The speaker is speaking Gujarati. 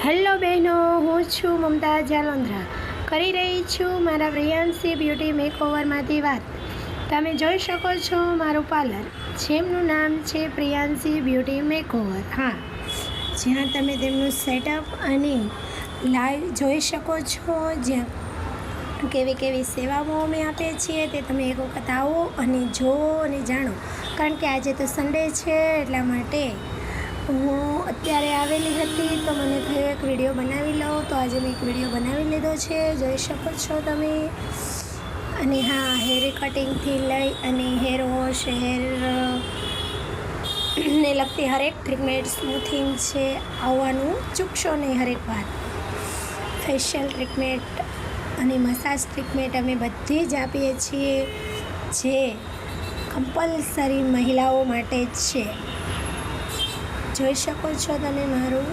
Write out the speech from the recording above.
હેલો બહેનો, હું છું મમતા જાલોંદ્રા. કરી રહી છું મારા પ્રિયાંશી બ્યુટી મેકઓવરમાંથી વાત. તમે જોઈ શકો છો મારું પાર્લર, જેમનું નામ છે પ્રિયાંશી બ્યુટી મેકઓવર. હા, જ્યાં તમે તેમનું સેટઅપ અને લાઈવ જોઈ શકો છો, જ્યાં કેવી કેવી સેવાઓ અમે આપીએ છીએ તે તમે એક વખત આવો અને જુઓ અને જાણો. કારણ કે આજે તો સન્ડે છે, એટલા માટે હું અત્યારે આવેલી હતી તો મને થયું એક વિડીયો બનાવી લઉં. તો આજે મેં એક વિડીયો બનાવી લીધો છે, જોઈ શકો છો તમે. અને હા, હેર કટિંગથી લઈ અને હેર વોશ, ને લગતી હરેક ટ્રીટમેન્ટ, સ્મૂથિંગ છે, આવવાનું ચૂકશો નહીં. હરેક વાત, ફેશિયલ ટ્રીટમેન્ટ અને મસાજ ટ્રીટમેન્ટ અમે બધી જ આપીએ છીએ, જે કમ્પલસરી મહિલાઓ માટે જ છે. જોઈ શકો છો તમે મારું